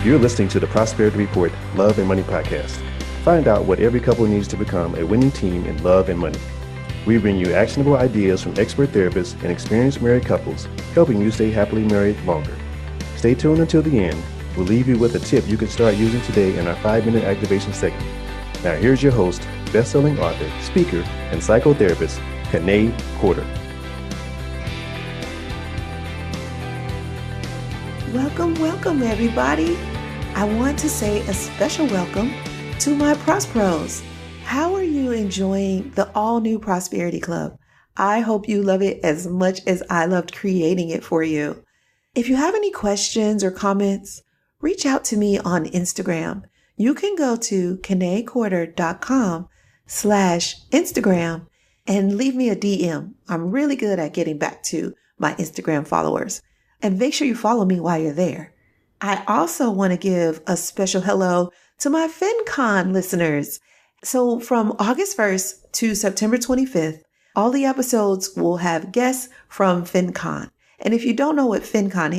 You're listening to the Prosperity Report Love and Money podcast. Find out what every couple needs to become a winning team in love and money. We bring you actionable ideas from expert therapists and experienced married couples, helping you stay happily married longer. Stay tuned until the end. We'll leave you with a tip you can start using today in our 5-minute activation segment. Now here's your host, best-selling author, speaker, and psychotherapist, Kanae Corder. Welcome, everybody. I want to say a special welcome to my Prospros. How are you enjoying the all-new Prosperity Club? I hope you love it as much as I loved creating it for you. If you have any questions or comments, reach out to me on Instagram. You can go to kanaecorder.com/Instagram and leave me a DM. I'm really good at getting back to my Instagram followers. And make sure you follow me while you're there. I also want to give a special hello to my FinCon listeners. So from August 1st to September 25th, all the episodes will have guests from FinCon. And if you don't know what FinCon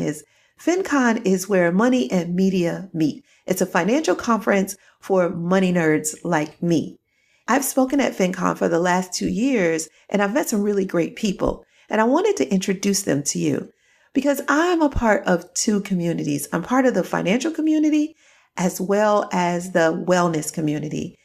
is where money and media meet. It's a financial conference for money nerds like me. I've spoken at FinCon for the last 2 years, and I've met some really great people. And I wanted to introduce them to you because I'm a part of 2 communities. I'm part of the financial community as well as the wellness community.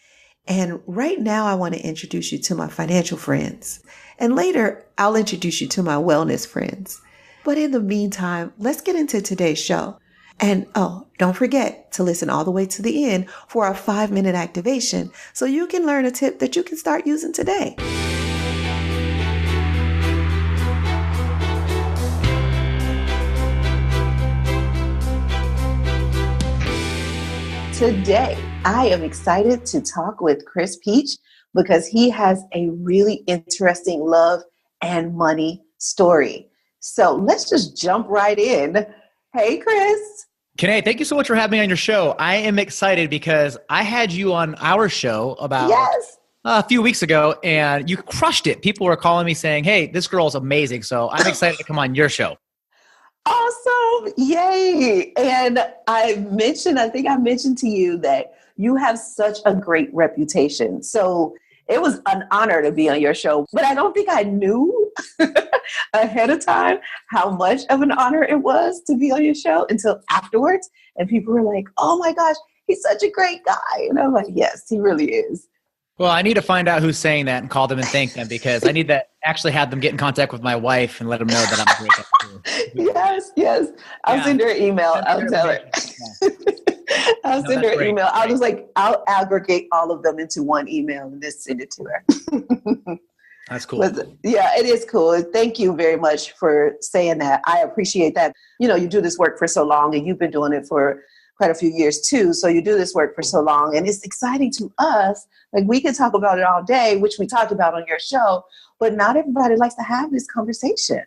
And right now I want to introduce you to my financial friends. And later I'll introduce you to my wellness friends. But in the meantime, let's get into today's show. And don't forget to listen all the way to the end for our 5-minute activation so you can learn a tip that you can start using today. Today, I am excited to talk with Chris Peach because he has a really interesting love and money story. So let's just jump right in. Hey, Chris. Kanae, thank you so much for having me on your show. I am excited because I had you on our show about a few weeks ago and you crushed it. People were calling me saying, hey, this girl's amazing. So I'm excited to come on your show. Awesome. Yay. And I think I mentioned to you that you have such a great reputation. So it was an honor to be on your show, but I don't think I knew ahead of time how much of an honor it was to be on your show until afterwards. And people were like, oh my gosh, he's such a great guy. And I'm like, yes, he really is. Well, I need to find out who's saying that and call them and thank them because I need to actually have them get in contact with my wife and let them know that I'm a great guy too. Yes. I'll send her an email. I'll tell her. I'll send her an email. I'll aggregate all of them into one email and just send it to her. That's cool. Yeah, it is cool. Thank you very much for saying that. I appreciate that. You know, you do this work for so long and you've been doing it for quite a few years too. So you do this work for so long and it's exciting to us. Like we can talk about it all day, which we talked about on your show, but not everybody likes to have this conversation.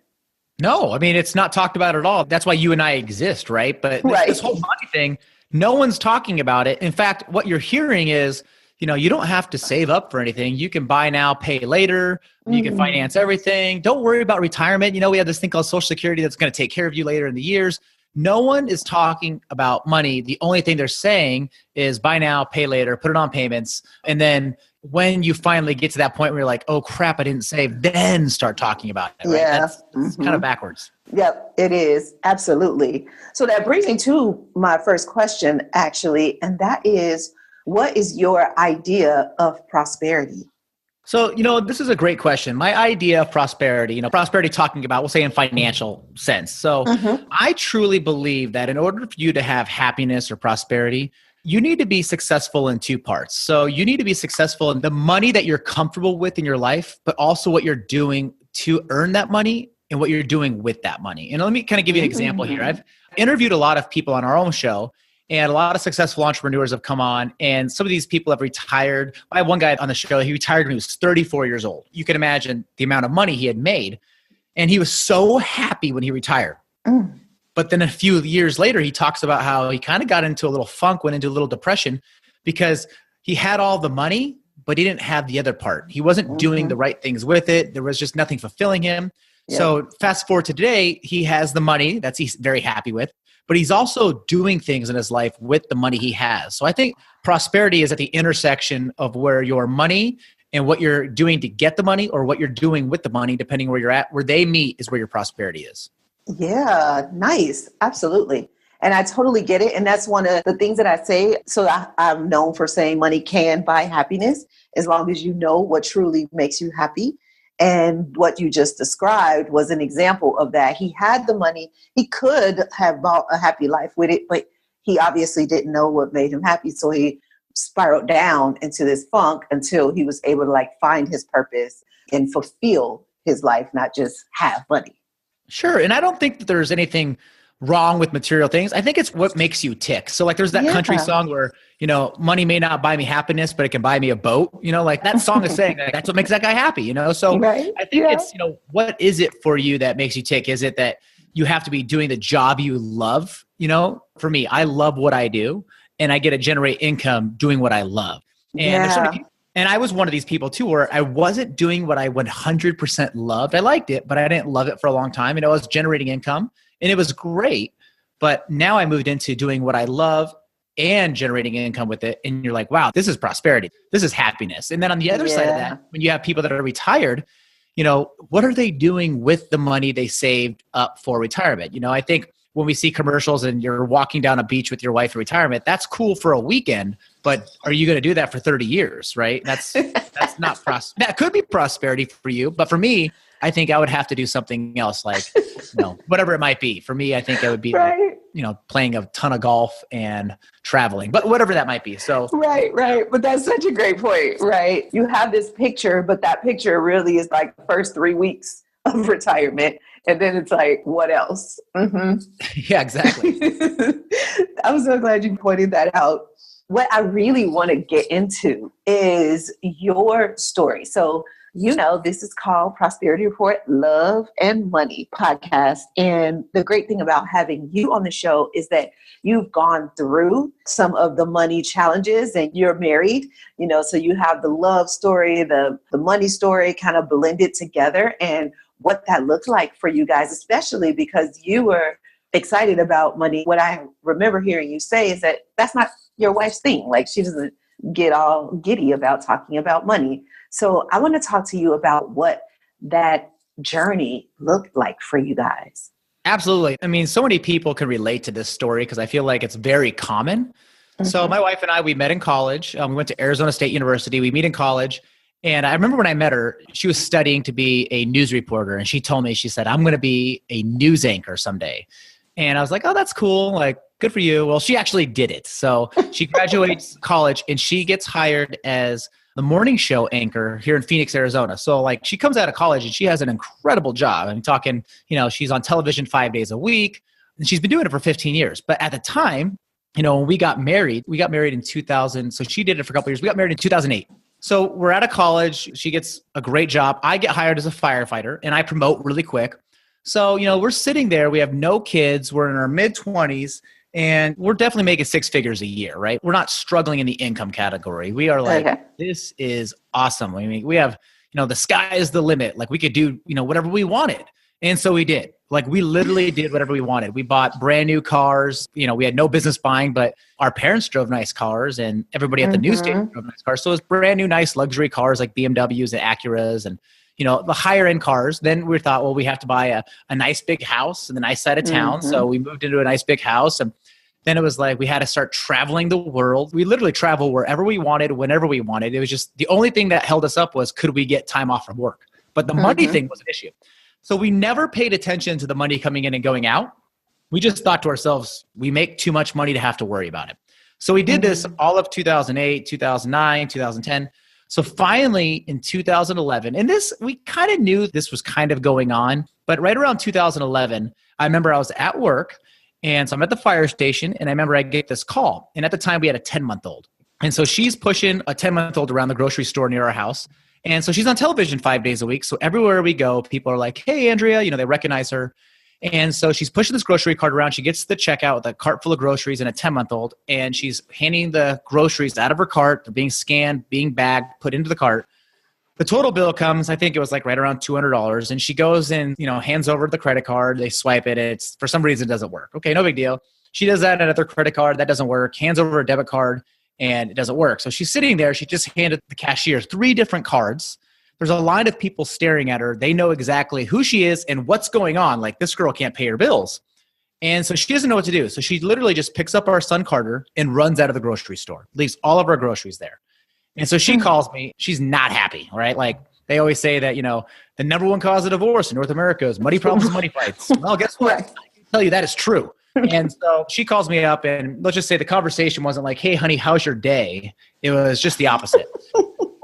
No, I mean, it's not talked about at all. That's why you and I exist, right? But this whole money thing, no one's talking about it. In fact, what you're hearing is, you don't have to save up for anything. You can buy now, pay later. You can finance everything. Don't worry about retirement. We have this thing called Social Security that's going to take care of you later in the years. No one is talking about money. The only thing they're saying is buy now, pay later, put it on payments. And then when you finally get to that point where you're like, oh crap, I didn't save, then start talking about it. Right? Yeah. That's kind of backwards. Yep, it is. Absolutely. So that brings me to my first question, actually, and that is, what is your idea of prosperity? So, this is a great question. My idea of prosperity, prosperity talking about, we'll say in financial sense. So I truly believe that in order for you to have happiness or prosperity, you need to be successful in 2 parts. So you need to be successful in the money that you're comfortable with in your life, but also what you're doing to earn that money and what you're doing with that money. And let me kind of give you an example here. I've interviewed a lot of people on our own show. And a lot of successful entrepreneurs have come on, and some of these people have retired. I had one guy on the show, he retired when he was 34 years old. You can imagine the amount of money he had made. And he was so happy when he retired. But then a few years later, he talks about how he kind of got into a little funk, went into a little depression because he had all the money, but he didn't have the other part. He wasn't doing the right things with it. There was just nothing fulfilling him. Yeah. So fast forward to today, he has the money that he's very happy with, but he's also doing things in his life with the money he has. So I think prosperity is at the intersection of where your money and what you're doing to get the money, or what you're doing with the money, depending where you're at. Where they meet is where your prosperity is. Yeah, nice. Absolutely. And I totally get it. And that's one of the things that I say. So I'm known for saying money can buy happiness as long as you know what truly makes you happy. And what you just described was an example of that. He had the money. He could have bought a happy life with it, but he obviously didn't know what made him happy. So he spiraled down into this funk until he was able to like find his purpose and fulfill his life, not just have money. Sure. And I don't think that there's anything wrong with material things. I think it's what makes you tick. So like there's that country song where, money may not buy me happiness, but it can buy me a boat. Like that song is saying like, that's what makes that guy happy, So right? I think it's, what is it for you that makes you tick? Is it that you have to be doing the job you love? For me, I love what I do and I get to generate income doing what I love. And there's so many people. And I was one of these people too, where I wasn't doing what I 100% loved. I liked it, but I didn't love it for a long time. And I was generating income and it was great. But now I moved into doing what I love and generating income with it. And you're like, wow, this is prosperity. This is happiness. And then on the other side of that, when you have people that are retired, what are they doing with the money they saved up for retirement? I think when we see commercials and you're walking down a beach with your wife in retirement, that's cool for a weekend, but are you going to do that for 30 years, right? That's not that could be prosperity for you, but for me, I think I would have to do something else, like, whatever it might be. For me, I think it would be, right. Playing a ton of golf and traveling, but whatever that might be. So right. But that's such a great point, right? You have this picture, but that picture really is like the first 3 weeks of retirement. And then it's like, what else? Mm-hmm. Yeah, exactly. I'm so glad you pointed that out. What I really want to get into is your story. So, this is called Prosperity Report, Love and Money podcast. And the great thing about having you on the show is that you've gone through some of the money challenges and you're married, so you have the love story, the money story kind of blended together, and what that looked like for you guys, especially because you were excited about money. What I remember hearing you say is that that's not your wife's thing. Like she doesn't get all giddy about talking about money. So I want to talk to you about what that journey looked like for you guys. Absolutely. I mean, so many people can relate to this story because I feel like it's very common. Mm-hmm. So my wife and I, we met in college. We went to Arizona State University. We meet in college. And I remember when I met her, she was studying to be a news reporter. And she told me, she said, I'm going to be a news anchor someday. And I was like, oh, that's cool. Like, good for you. Well, she actually did it. So she graduates college and she gets hired as the morning show anchor here in Phoenix, Arizona. So like she comes out of college and she has an incredible job. I'm talking, she's on television 5 days a week and she's been doing it for 15 years. But at the time, when we got married in 2000. So she did it for a couple of years. We got married in 2008. So we're out of college. She gets a great job. I get hired as a firefighter and I promote really quick. So, we're sitting there. We have no kids. We're in our mid-20s and we're definitely making 6 figures a year, right? We're not struggling in the income category. We are like, This is awesome. I mean, we have, the sky is the limit. Like we could do, whatever we wanted. And so we did. Like we literally did whatever we wanted. We bought brand new cars. We had no business buying, but our parents drove nice cars and everybody at the news station drove nice cars. So it was brand new, nice luxury cars like BMWs and Acuras and, the higher end cars. Then we thought, well, we have to buy a nice big house in the nice side of town. Mm-hmm. So we moved into a nice big house. And then it was like, we had to start traveling the world. We literally travel wherever we wanted, whenever we wanted. It was just the only thing that held us up was, could we get time off from work? But the money thing was an issue. So we never paid attention to the money coming in and going out. We just thought to ourselves, we make too much money to have to worry about it. So we did this all of 2008, 2009, 2010. So finally in 2011, and this, we kind of knew this was kind of going on, but right around 2011, I remember I was at work and so I'm at the fire station and I remember I get this call. And at the time we had a 10-month-old. And so she's pushing a 10-month-old around the grocery store near our house. And so she's on television 5 days a week. So everywhere we go, people are like, hey, Andrea, they recognize her. And so she's pushing this grocery cart around. She gets to the checkout with a cart full of groceries and a 10-month-old. And she's handing the groceries out of her cart. They're being scanned, being bagged, put into the cart. The total bill comes, I think it was like right around $200. And she goes and, hands over the credit card. They swipe it. It's for some reason it doesn't work. Okay, no big deal. She does that on another credit card. That doesn't work. Hands over a debit card and it doesn't work. So she's sitting there. She just handed the cashier 3 different cards. There's a line of people staring at her. They know exactly who she is and what's going on. Like, this girl can't pay her bills. And so she doesn't know what to do. So she literally just picks up our son Carter and runs out of the grocery store, leaves all of our groceries there. And so she calls me. She's not happy, right? Like, they always say that, the number one cause of divorce in North America is money problems and money fights. Well, guess what? I can tell you that is true. And so she calls me up, and let's just say the conversation wasn't like, hey, honey, how's your day? It was just the opposite.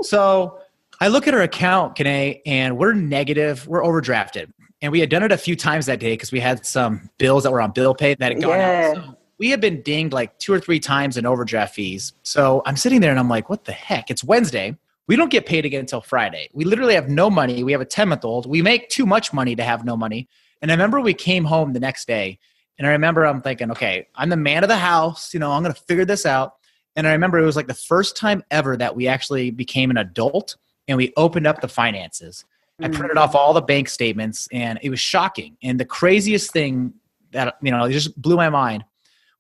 So I look at her account, Kanae, and we're negative. We're overdrafted. And we had done it a few times that day because we had some bills that were on bill pay that had gone out. So we had been dinged like 2 or 3 times in overdraft fees. So I'm sitting there and I'm like, what the heck? It's Wednesday. We don't get paid again until Friday. We literally have no money. We have a 10-month-old. We make too much money to have no money. And I remember we came home the next day, and I remember I'm thinking, okay, I'm the man of the house. I'm going to figure this out. And I remember it was like the first time ever that we actually became an adult and we opened up the finances. I printed off all the bank statements, and it was shocking. And the craziest thing that, it just blew my mind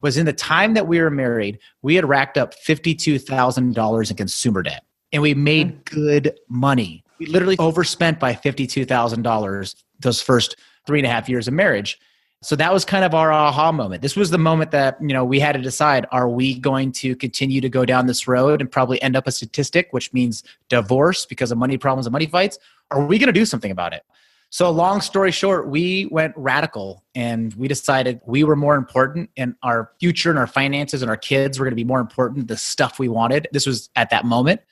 was in the time that we were married, we had racked up $52,000 in consumer debt, and we made good money. We literally overspent by $52,000 those first 3.5 years of marriage. So that was kind of our aha moment. This was the moment that, we had to decide, are we going to continue to go down this road and probably end up a statistic, which means divorce because of money problems and money fights? Or are we going to do something about it? So long story short, we went radical, and we decided we were more important, and our future and our finances and our kids were going to be more important than the stuff we wanted. This was at that moment.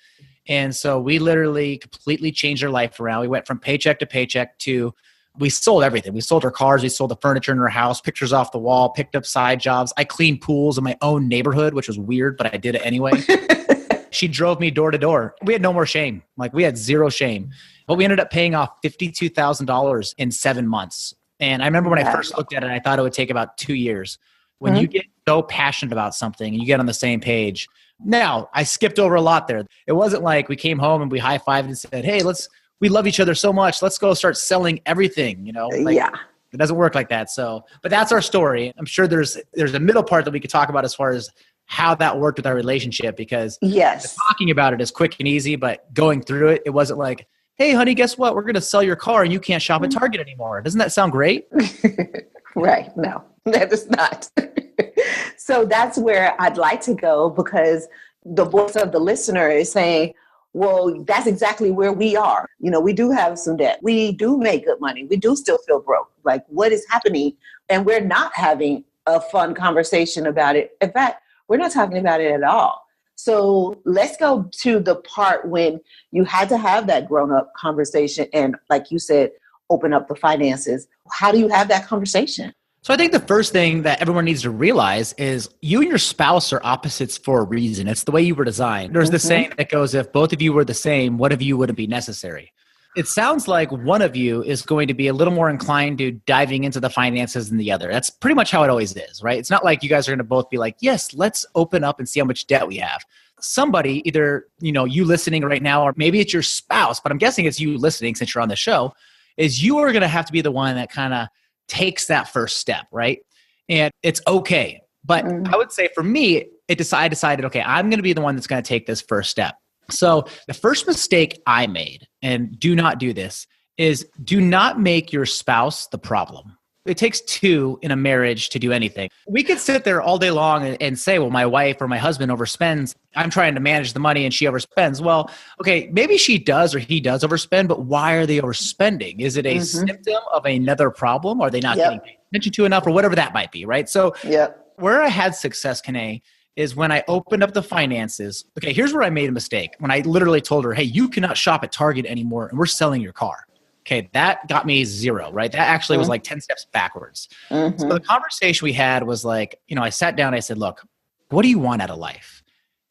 And so we literally completely changed our life around. We went from paycheck to paycheck to we sold everything. We sold our cars. We sold the furniture in our house, pictures off the wall, picked up side jobs. I cleaned pools in my own neighborhood, which was weird, but I did it anyway. She drove me door to door. We had no more shame. Like, we had zero shame. But we ended up paying off $52,000 in 7 months. And I remember when I first looked at it, I thought it would take about 2 years. When you get so passionate about something and you get on the same page. Now, I skipped over a lot there. It wasn't like we came home and we high-fived and said, hey, we love each other so much. Let's go start selling everything, It doesn't work like that. So, but that's our story. I'm sure there's a middle part that we could talk about as far as how that worked with our relationship, because talking about it is quick and easy, but going through it, it wasn't like, hey, honey, guess what? We're going to sell your car and you can't shop at Target anymore. Doesn't that sound great? Right. No, that is not. So that's where I'd like to go, because the voice of the listener is saying, well, that's exactly where we are. We do have some debt. We do make good money. We do still feel broke. Like, what is happening? And we're not having a fun conversation about it. In fact, we're not talking about it at all. So let's go to the part when you had to have that grown-up conversation and, like you said, open up the finances. How do you have that conversation? So I think the first thing that everyone needs to realize is you and your spouse are opposites for a reason. It's the way you were designed. There's the saying that goes, if both of you were the same, one of you wouldn't be necessary. It sounds like one of you is going to be a little more inclined to diving into the finances than the other. That's pretty much how it always is, right? It's not like you guys are going to both be like, yes, let's open up and see how much debt we have. Somebody, either, you listening right now, or maybe it's your spouse, but I'm guessing it's you listening since you're on the show, is you are going to have to be the one that kind of takes that first step, right? And it's okay. But I would say for me, I decided, okay, I'm going to be the one that's going to take this first step. So the first mistake I made, and do not do this, is do not make your spouse the problem. It takes two in a marriage to do anything. We could sit there all day long and say, well, my wife or my husband overspends. I'm trying to manage the money and she overspends. Well, okay, maybe she does or he does overspend, but why are they overspending? Is it a symptom of another problem? Are they not getting paid attention to enough, or whatever that might be, right? So where I had success, Kanae, is when I opened up the finances. Okay, here's where I made a mistake. When I literally told her, hey, you cannot shop at Target anymore and we're selling your car. Okay, that got me zero, right? That actually was like 10 steps backwards. So the conversation we had was like, I sat down, I said, look, what do you want out of life?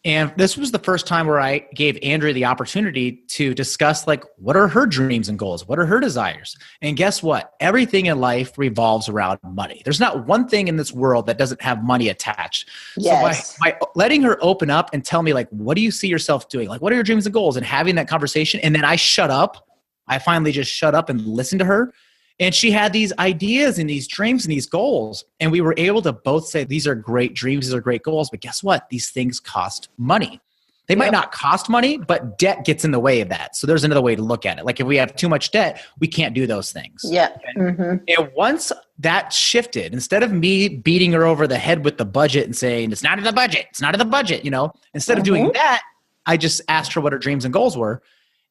And this was the first time where I gave Andrea the opportunity to discuss, like, what are her dreams and goals? What are her desires? And guess what? Everything in life revolves around money. There's not one thing in this world that doesn't have money attached. Yes. So by letting her open up and tell me, like, what do you see yourself doing? Like, what are your dreams and goals? And having that conversation. And then I shut up. I finally just shut up and listened to her. And she had these ideas and these dreams and these goals. And we were able to both say, these are great dreams, these are great goals. But guess what? These things cost money. They might not cost money, but debt gets in the way of that. So there's another way to look at it. Like if we have too much debt, we can't do those things. Yeah. And once that shifted, instead of me beating her over the head with the budget and saying, it's not in the budget, it's not in the budget, instead of doing that, I just asked her what her dreams and goals were.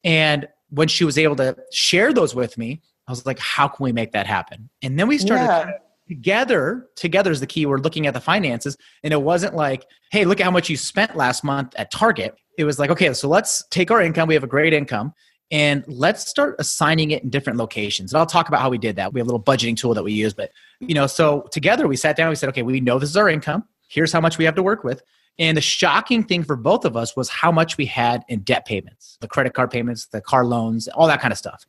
And when she was able to share those with me, I was like, how can we make that happen? And then we started together is the key. We're looking at the finances. And it wasn't like, hey, look at how much you spent last month at Target. It was like, okay, so let's take our income. We have a great income. And let's start assigning it in different locations. And I'll talk about how we did that. We have a little budgeting tool that we use. But, so together we sat down, we said, okay, we know this is our income. Here's how much we have to work with. And the shocking thing for both of us was how much we had in debt payments, the credit card payments, the car loans, all that kind of stuff.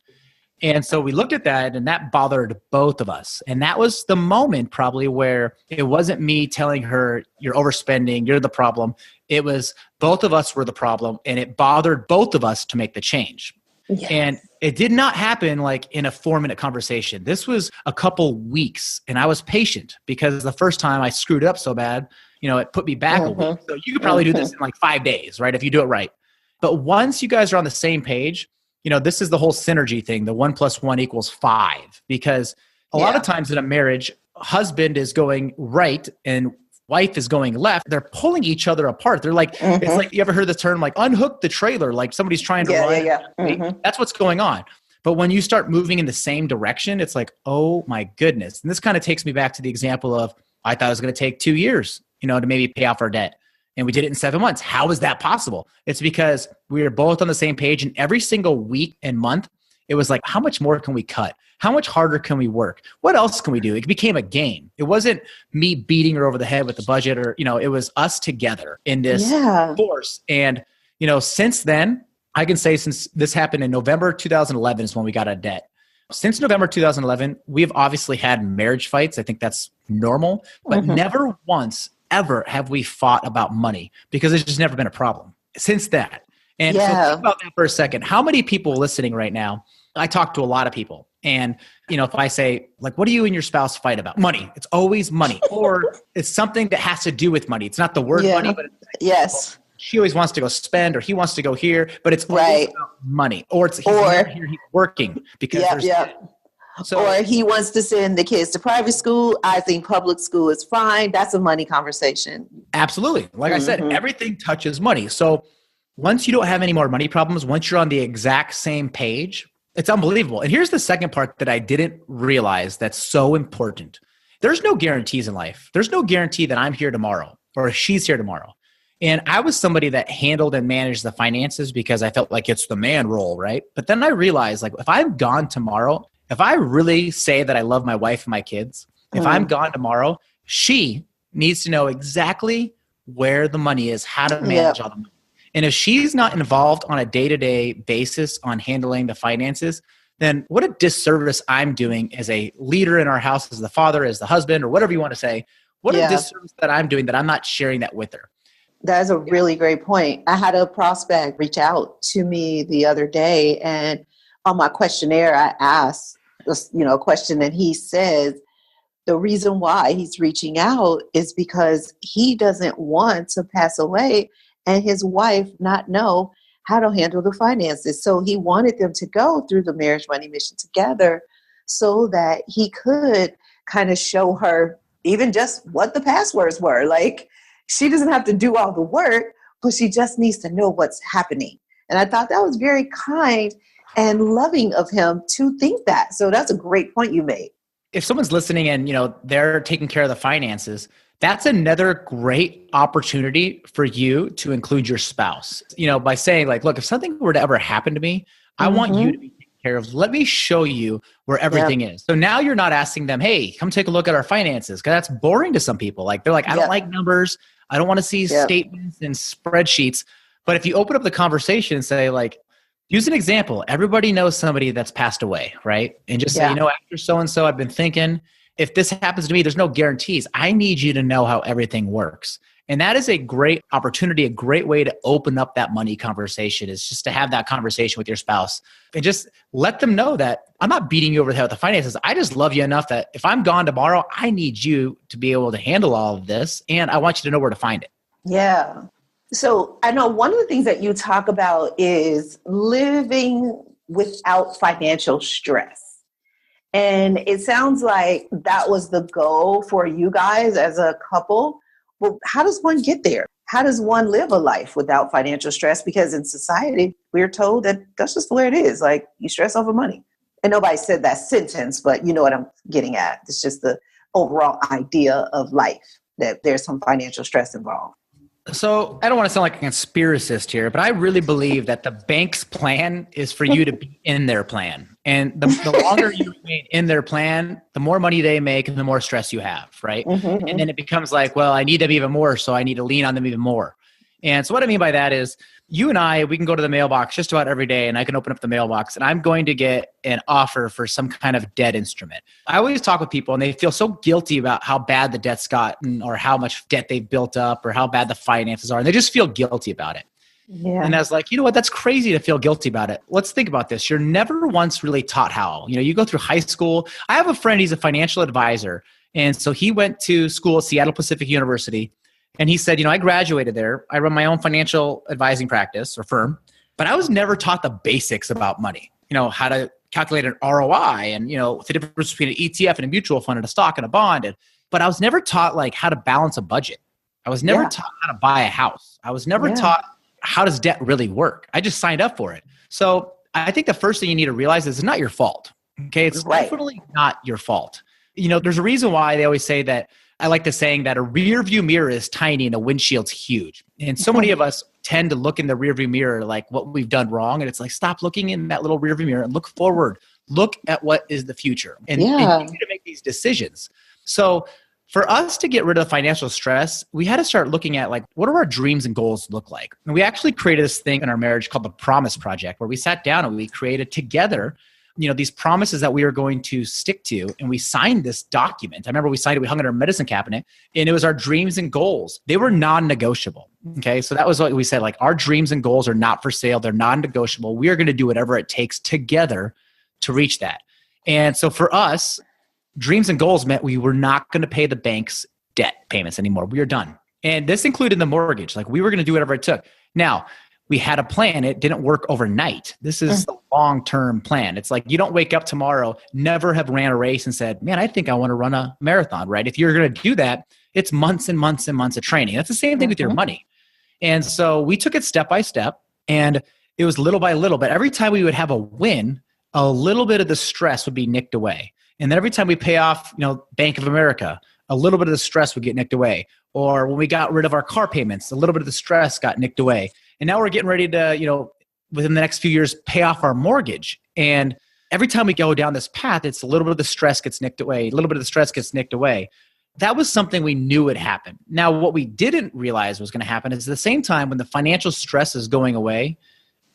And so we looked at that and that bothered both of us. And that was the moment probably where it wasn't me telling her, you're overspending, you're the problem. It was both of us were the problem and it bothered both of us to make the change. Yes. And it did not happen like in a 4-minute conversation. This was a couple weeks and I was patient because the first time I screwed up so bad, it put me back a week. So you could probably do this in like 5 days, right? If you do it right. But once you guys are on the same page, this is the whole synergy thing, the 1 + 1 = 5, because a lot of times in a marriage, husband is going right and wife is going left. They're pulling each other apart. They're like, it's like, you ever heard the term like unhook the trailer, like somebody's trying to run. That's what's going on. But when you start moving in the same direction, it's like, oh my goodness. And this kind of takes me back to the example of, I thought it was going to take 2 years, to maybe pay off our debt. And we did it in 7 months. How is that possible? It's because we were both on the same page. And every single week and month, it was like, how much more can we cut? How much harder can we work? What else can we do? It became a game. It wasn't me beating her over the head with the budget or, it was us together in this force. And, since then, I can say since this happened in November 2011 is when we got out of debt. Since November 2011, we have obviously had marriage fights. I think that's normal, but never once ever have we fought about money because it's just never been a problem since that. And so think about that for a second. How many people listening right now? I talk to a lot of people. And, if I say, like, what do you and your spouse fight about? Money. It's always money. Or it's something that has to do with money. It's not the word money, but it's like, well, she always wants to go spend or he wants to go here, but it's always about money. Or it's he's not here, he's working because So, or he wants to send the kids to private school. I think public school is fine. That's a money conversation. Absolutely. Like I said, everything touches money. So once you don't have any more money problems, once you're on the exact same page, it's unbelievable. And here's the second part that I didn't realize that's so important. There's no guarantees in life. There's no guarantee that I'm here tomorrow or she's here tomorrow. And I was somebody that handled and managed the finances because I felt like it's the man role, right? But then I realized, like, if I'm gone tomorrow, if I really say that I love my wife and my kids, if I'm gone tomorrow, she needs to know exactly where the money is, how to manage all the money. And if she's not involved on a day-to-day basis on handling the finances, then what a disservice I'm doing as a leader in our house, as the father, as the husband, or whatever you want to say. What a disservice that I'm doing that I'm not sharing that with her. That's a really great point. I had a prospect reach out to me the other day, and on my questionnaire, I asked, a question, and he says the reason why he's reaching out is because he doesn't want to pass away and his wife not know how to handle the finances. So he wanted them to go through the marriage money mission together so that he could kind of show her even just what the passwords were. Like, she doesn't have to do all the work, but she just needs to know what's happening. And I thought that was very kind and loving of him to think that. So that's a great point you made. If someone's listening and, they're taking care of the finances, that's another great opportunity for you to include your spouse, by saying, like, look, if something were to ever happen to me, I want you to be taken care of. Let me show you where everything is. So now you're not asking them, hey, come take a look at our finances. Because that's boring to some people. Like, they're like, I don't like numbers. I don't want to see statements and spreadsheets. But if you open up the conversation and say, like, use an example. Everybody knows somebody that's passed away, right? And just say, after so-and-so, I've been thinking, if this happens to me, there's no guarantees. I need you to know how everything works. And that is a great opportunity, a great way to open up that money conversation, is just to have that conversation with your spouse and just let them know that I'm not beating you over the head with the finances. I just love you enough that if I'm gone tomorrow, I need you to be able to handle all of this. And I want you to know where to find it. Yeah. So I know one of the things that you talk about is living without financial stress. And it sounds like that was the goal for you guys as a couple. Well, how does one get there? How does one live a life without financial stress? Because in society, we're told that that's just the way it is. Like, you stress over money. And nobody said that sentence, but you know what I'm getting at. It's just the overall idea of life, that there's some financial stress involved. So I don't want to sound like a conspiracist here, but I really believe that the bank's plan is for you to be in their plan. And the longer you remain in their plan, the more money they make and the more stress you have, right? Mm-hmm. And then it becomes like, well, I need them even more, so I need to lean on them even more. And so what I mean by that is, you and I, we can go to the mailbox just about every day, and I can open up the mailbox and I'm going to get an offer for some kind of debt instrument. I always talk with people and they feel so guilty about how bad the debt's gotten or how much debt they've built up or how bad the finances are. And they just feel guilty about it. Yeah. And I was like, you know what? That's crazy to feel guilty about it. Let's think about this. You're never once really taught how. You go through high school. I have a friend, he's a financial advisor. And so he went to school at Seattle Pacific University. And he said, I graduated there. I run my own financial advising practice or firm, but I was never taught the basics about money, how to calculate an ROI and, the difference between an ETF and a mutual fund and a stock and a bond. But I was never taught like how to balance a budget. I was never taught how to buy a house. I was never taught how does debt really work. I just signed up for it. So I think the first thing you need to realize is it's not your fault. Okay. It's definitely not your fault. There's a reason why they always say that. I like the saying that a rear view mirror is tiny and a windshield's huge. And so many of us tend to look in the rear view mirror like what we've done wrong. And it's like, stop looking in that little rear view mirror and look forward. Look at what is the future. And you need to make these decisions. So for us to get rid of financial stress, we had to start looking at like, what do our dreams and goals look like? And we actually created this thing in our marriage called the Promise Project, where we sat down and we created together these promises that we are going to stick to. And we signed this document. I remember we signed it, we hung it in our medicine cabinet, and it was our dreams and goals. They were non-negotiable. Okay. So that was what we said, like, our dreams and goals are not for sale. They're non-negotiable. We are going to do whatever it takes together to reach that. And so for us, dreams and goals meant we were not going to pay the bank's debt payments anymore. We are done. And this included the mortgage. Like, we were going to do whatever it took. Now, we had a plan. It didn't work overnight. This is the long-term plan. It's like, you don't wake up tomorrow, never have ran a race and said, man, I think I want to run a marathon, right? If you're going to do that, it's months and months and months of training. That's the same thing with your money. And so we took it step by step, and it was little by little. But every time we would have a win, a little bit of the stress would be nicked away. And then every time we pay off, Bank of America, a little bit of the stress would get nicked away. Or when we got rid of our car payments, a little bit of the stress got nicked away. And now we're getting ready to, within the next few years, pay off our mortgage. And every time we go down this path, it's a little bit of the stress gets nicked away. A little bit of the stress gets nicked away. That was something we knew would happen. Now, what we didn't realize was going to happen is at the same time when the financial stress is going away,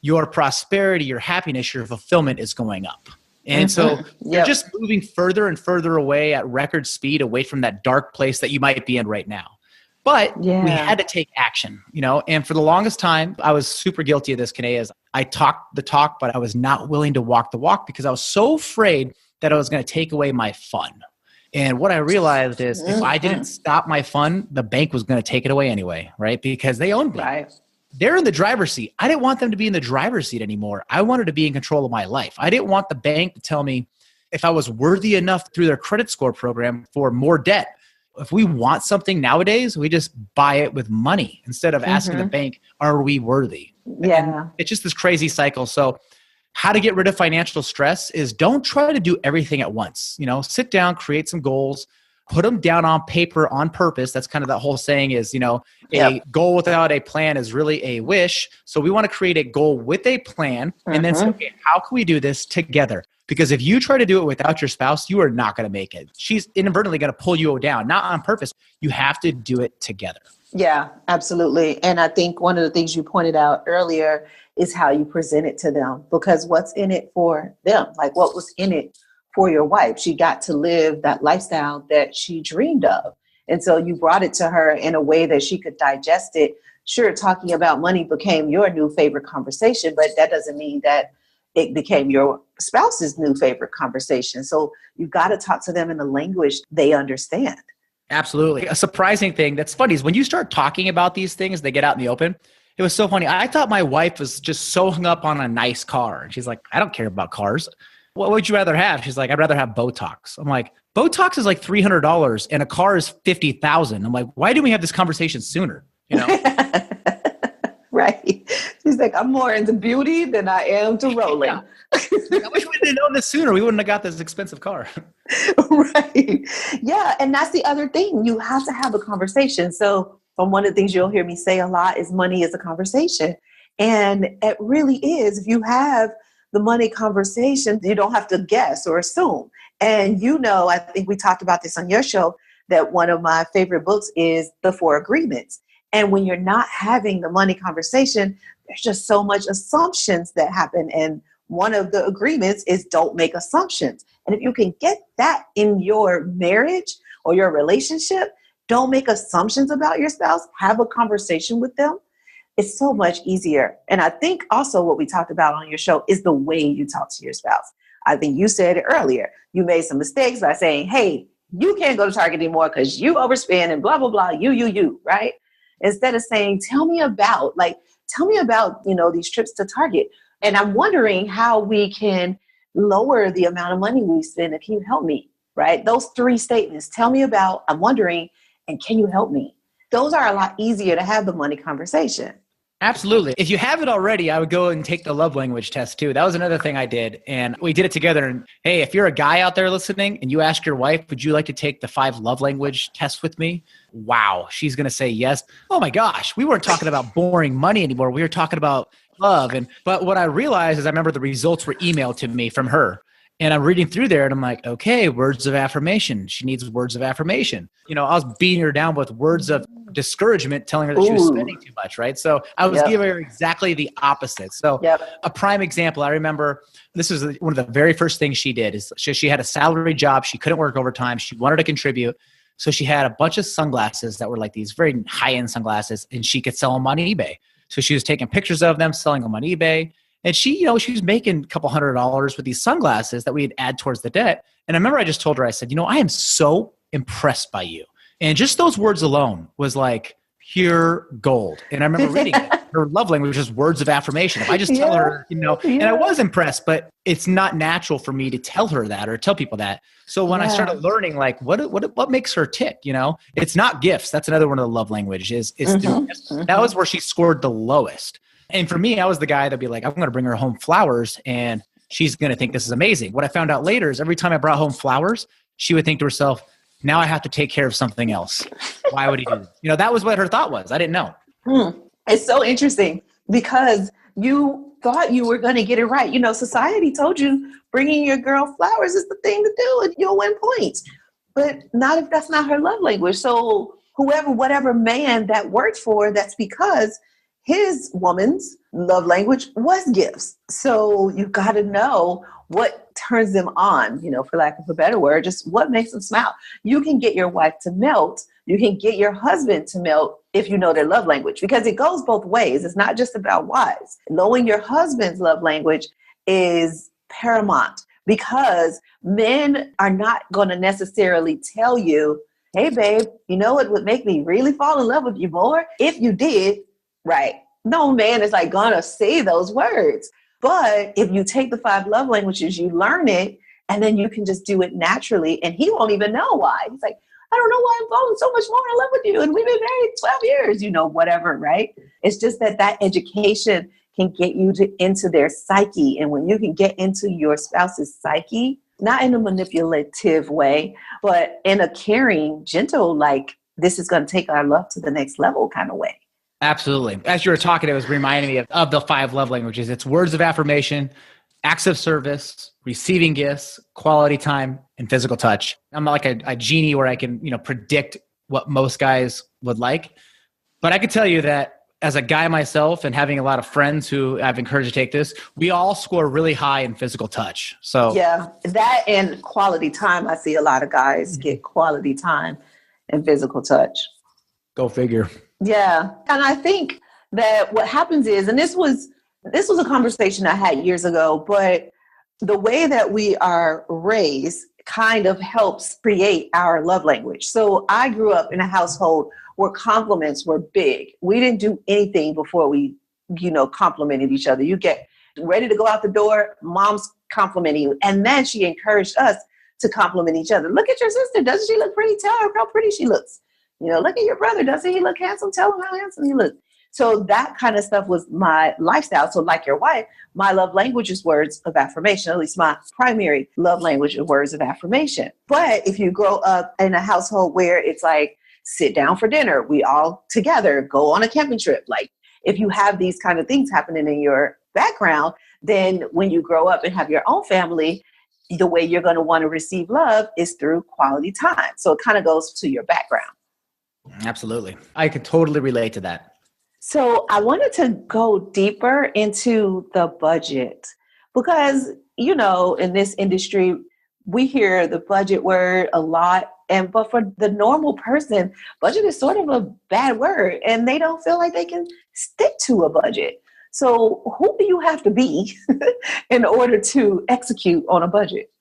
your prosperity, your happiness, your fulfillment is going up. And so you're just moving further and further away at record speed, away from that dark place that you might be in right now. But we had to take action, and for the longest time, I was super guilty of this, Kanae, is I talked the talk, but I was not willing to walk the walk because I was so afraid that I was going to take away my fun. And what I realized is if I didn't stop my fun, the bank was going to take it away anyway, right? Because they own me. Right. They're in the driver's seat. I didn't want them to be in the driver's seat anymore. I wanted to be in control of my life. I didn't want the bank to tell me if I was worthy enough through their credit score program for more debt. If we want something nowadays, we just buy it with money instead of asking the bank, are we worthy? Yeah. And it's just this crazy cycle. So how to get rid of financial stress is don't try to do everything at once. Sit down, create some goals, put them down on paper on purpose. That's kind of that whole saying is, a goal without a plan is really a wish. So we want to create a goal with a plan and then say, okay, how can we do this together? Because if you try to do it without your spouse, you are not going to make it. She's inadvertently going to pull you down, not on purpose. You have to do it together. Yeah, absolutely. And I think one of the things you pointed out earlier is how you present it to them, because what's in it for them? Like, what was in it for your wife? She got to live that lifestyle that she dreamed of. And so you brought it to her in a way that she could digest it. Sure, talking about money became your new favorite conversation, but that doesn't mean that it became your spouse's new favorite conversation. So you've got to talk to them in a language they understand. Absolutely. A surprising thing that's funny is when you start talking about these things, they get out in the open. It was so funny. I thought my wife was just so hung up on a nice car. And she's like, I don't care about cars. What would you rather have? She's like, I'd rather have Botox. I'm like, Botox is like $300 and a car is $50,000. I'm like, why didn't we have this conversation sooner? You know? Right. She's like, I'm more into beauty than I am to rolling. Yeah. I wish we didn't known this sooner. We wouldn't have got this expensive car. Right. Yeah. And that's the other thing. You have to have a conversation. So one of the things you'll hear me say a lot is money is a conversation. And it really is. If you have the money conversation, you don't have to guess or assume. And I think we talked about this on your show, that one of my favorite books is The Four Agreements. And when you're not having the money conversation, there's just so much assumptions that happen. And one of the agreements is don't make assumptions. And if you can get that in your marriage or your relationship, don't make assumptions about your spouse, have a conversation with them. It's so much easier. And I think also what we talked about on your show is the way you talk to your spouse. I think you said it earlier. You made some mistakes by saying, hey, you can't go to Target anymore because you overspend and blah, blah, blah, you, right? Instead of saying, tell me about, these trips to Target. And I'm wondering how we can lower the amount of money we spend. Can you help me? Right? Those three statements, tell me about, I'm wondering, and can you help me? Those are a lot easier to have the money conversation. Absolutely. If you have it already, I would go and take the love language test too. That was another thing I did. And we did it together. And hey, if you're a guy out there listening and you ask your wife, would you like to take the 5 love language tests with me? Wow. She's going to say yes. Oh my gosh. We weren't talking about boring money anymore. We were talking about love. But what I realized is I remember the results were emailed to me from her. And I'm reading through there and I'm like, okay, words of affirmation. She needs words of affirmation. I was beating her down with words of discouragement, telling her that she was spending too much, right? So I was giving her exactly the opposite. So a prime example, I remember this was one of the very first things she did is she had a salary job. She couldn't work overtime. She wanted to contribute. So she had a bunch of sunglasses that were like these very high-end sunglasses and she could sell them on eBay. So she was taking pictures of them, selling them on eBay. And she, she was making a couple $100 with these sunglasses that we'd add towards the debt. And I remember I just told her, I said, I am so impressed by you. And just those words alone was like pure gold. And I remember reading it. Her love language is words of affirmation. If I just tell her, and I was impressed, but it's not natural for me to tell her that or tell people that. So when I started learning, like what makes her tick, it's not gifts. That's another one of the love languages is that was where she scored the lowest. And for me, I was the guy that'd be like, I'm going to bring her home flowers and she's going to think this is amazing. What I found out later is every time I brought home flowers, she would think to herself, now I have to take care of something else. Why would he do this? That was what her thought was. I didn't know. It's so interesting because you thought you were going to get it right. Society told you bringing your girl flowers is the thing to do and you'll win points. But not if that's not her love language. So whatever man that worked for, that's because his woman's love language was gifts. So you've got to know what turns them on, for lack of a better word, just what makes them smile. You can get your wife to melt. You can get your husband to melt if you know their love language, because it goes both ways. It's not just about wives. Knowing your husband's love language is paramount because men are not going to necessarily tell you, hey, babe, what would make me really fall in love with you more? If you did, right. No man is gonna say those words. But if you take the 5 love languages, you learn it, and then you can just do it naturally. And he won't even know why. He's like, I don't know why I'm falling so much more in love with you. And we've been married 12 years, whatever, right? It's just that education can get you into their psyche. And when you can get into your spouse's psyche, not in a manipulative way, but in a caring, gentle, this is going to take our love to the next level kind of way. Absolutely. As you were talking, it was reminding me of the 5 love languages. It's words of affirmation, acts of service, receiving gifts, quality time, and physical touch. I'm not like a genie where I can, predict what most guys would like. But I can tell you that as a guy myself and having a lot of friends who I've encouraged to take this, we all score really high in physical touch. So yeah, that and quality time. I see a lot of guys get quality time and physical touch. Go figure. Yeah. And I think that what happens is, and this was a conversation I had years ago, but the way that we are raised kind of helps create our love language. So I grew up in a household where compliments were big. We didn't do anything before we, complimented each other. You get ready to go out the door, mom's complimenting you. And then she encouraged us to compliment each other. Look at your sister. Doesn't she look pretty? Tell her how pretty she looks. Look at your brother. Doesn't he look handsome? Tell him how handsome he looks. So that kind of stuff was my lifestyle. So like your wife, my love language is words of affirmation, at least my primary love language is words of affirmation. But if you grow up in a household where it's like, sit down for dinner, we all together go on a camping trip. Like if you have these kind of things happening in your background, then when you grow up and have your own family, the way you're going to want to receive love is through quality time. So it kind of goes to your background. Absolutely. I could totally relate to that. So I wanted to go deeper into the budget because, in this industry, we hear the budget word a lot. But for the normal person, budget is sort of a bad word and they don't feel like they can stick to a budget. So who do you have to be in order to execute on a budget?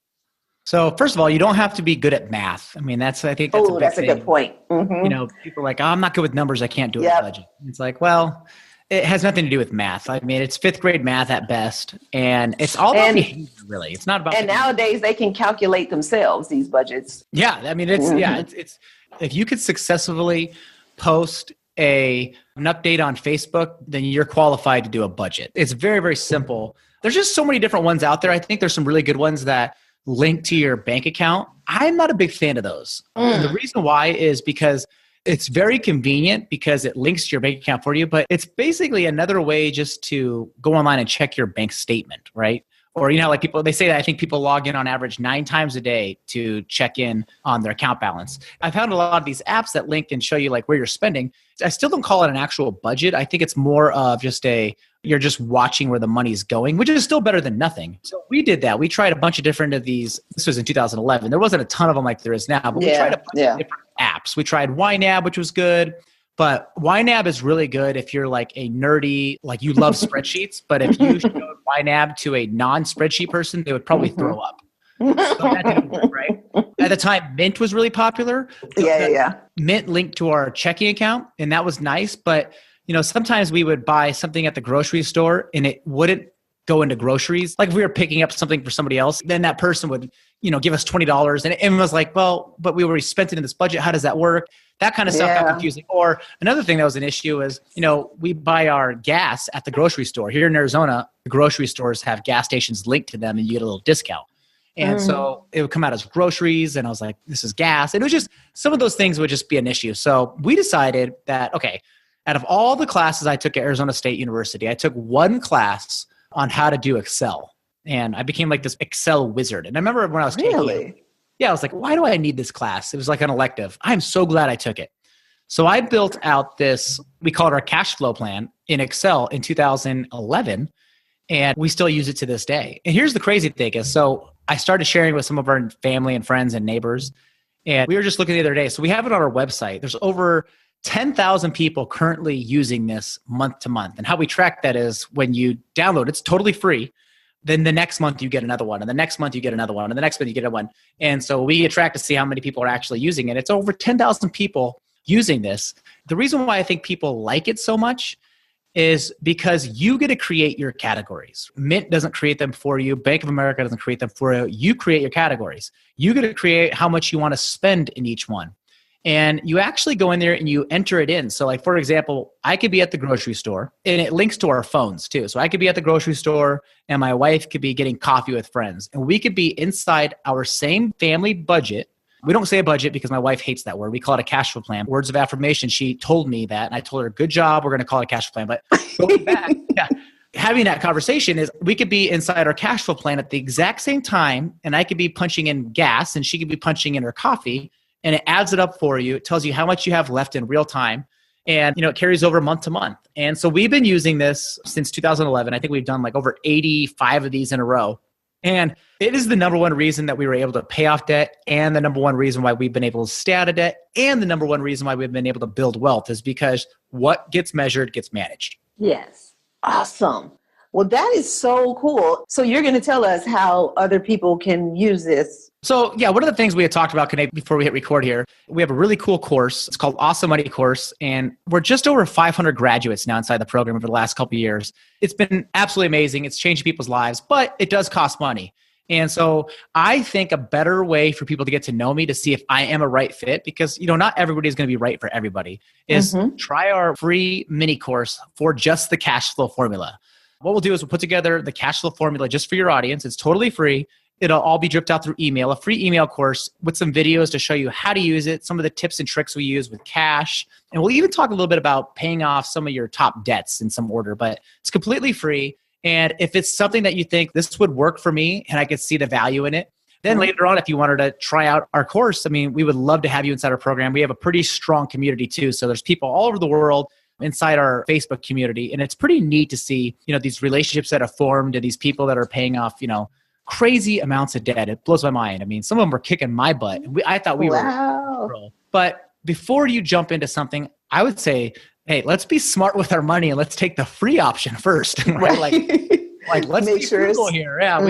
So first of all, you don't have to be good at math. I think that's a big that's thing. A good point. Mm-hmm. People are like, I'm not good with numbers. I can't do a budget. It's like, well, it has nothing to do with math. It's fifth grade math at best. And it's all about behavior, really. It's not about. And nowadays they can calculate themselves, these budgets. Yeah. It's if you could successfully post an update on Facebook, then you're qualified to do a budget. It's very, very simple. There's just so many different ones out there. I think there's some really good ones that link to your bank account. I'm not a big fan of those. And the reason why is because it's very convenient because it links to your bank account for you, but it's basically another way just to go online and check your bank statement, right? Or, like they say that I think people log in on average 9 times a day to check in on their account balance. I've found a lot of these apps that link and show you like where you're spending. I still don't call it an actual budget. I think it's more of just you're just watching where the money's going, which is still better than nothing. So we did that. We tried a bunch of different of these. This was in 2011. There wasn't a ton of them like there is now, but we tried a bunch of different apps. We tried YNAB, which was good. But YNAB is really good if you're like a nerdy, like you love spreadsheets. But if you showed YNAB to a non-spreadsheet person, they would probably throw up. So that didn't work, right? At the time, Mint was really popular. Mint linked to our checking account, and that was nice. But sometimes we would buy something at the grocery store, and it wouldn't go into groceries. Like if we were picking up something for somebody else, then that person would, give us $20, and it was like, well, but we already spent it in this budget. How does that work? That kind of stuff got confusing. Or another thing that was an issue is, we buy our gas at the grocery store. Here in Arizona, the grocery stores have gas stations linked to them and you get a little discount. And so it would come out as groceries and I was like, this is gas. And it was just, some of those things would just be an issue. So we decided that, okay, out of all the classes I took at Arizona State University, I took one class on how to do Excel. And I became like this Excel wizard. And I remember when I was taking it, I was like, why do I need this class? It was like an elective. I'm so glad I took it. So I built out this, we call it our cash flow plan in Excel in 2011. And we still use it to this day. And here's the crazy thing is, so I started sharing with some of our family and friends and neighbors. And we were just looking the other day. So we have it on our website. There's over 10,000 people currently using this month to month. And how we track that is when you download, it's totally free. Then the next month you get another one, and the next month you get another one, and the next month you get a one. And so we get tracked to see how many people are actually using it. It's over 10,000 people using this. The reason why I think people like it so much is because you get to create your categories. Mint doesn't create them for you. Bank of America doesn't create them for you. You create your categories. You get to create how much you want to spend in each one. And you actually go in there and you enter it in. So like, for example, I could be at the grocery store and it links to our phones too. So I could be at the grocery store and my wife could be getting coffee with friends and we could be inside our same family budget. We don't say a budget because my wife hates that word. We call it a cash flow plan. Words of affirmation. She told me that and I told her, good job. We're going to call it a cash flow plan. But going back, having that conversation is we could be inside our cash flow plan at the exact same time, and I could be punching in gas and she could be punching in her coffee, and it adds it up for you. It tells you how much you have left in real time. And, it carries over month to month. And so we've been using this since 2011. I think we've done like over 85 of these in a row. And it is the number one reason that we were able to pay off debt, and the number one reason why we've been able to stay out of debt, and the number one reason why we've been able to build wealth is because what gets measured gets managed. Yes. Awesome. Well, that is so cool. So you're going to tell us how other people can use this. So yeah, one of the things we had talked about before we hit record here, we have a really cool course. It's called Awesome Money Course. And we're just over 500 graduates now inside the program over the last couple of years. It's been absolutely amazing. It's changing people's lives, but it does cost money. And so I think a better way for people to get to know me, to see if I am a right fit, because not everybody is going to be right for everybody, is try our free mini course for just the cash flow formula. What we'll do is we'll put together the cash flow formula just for your audience. It's totally free. It'll all be dripped out through email, a free email course with some videos to show you how to use it, some of the tips and tricks we use with cash. And we'll even talk a little bit about paying off some of your top debts in some order, but it's completely free. And if it's something that you think this would work for me and I could see the value in it, then later on, if you wanted to try out our course, we would love to have you inside our program. We have a pretty strong community too. So there's people all over the world inside our Facebook community. And it's pretty neat to see, these relationships that have formed and these people that are paying off, crazy amounts of debt. It blows my mind. Some of them were kicking my butt. I thought we were. But before you jump into something, I would say, hey, let's be smart with our money and let's take the free option first. Right? Like let's be frugal here. Yeah,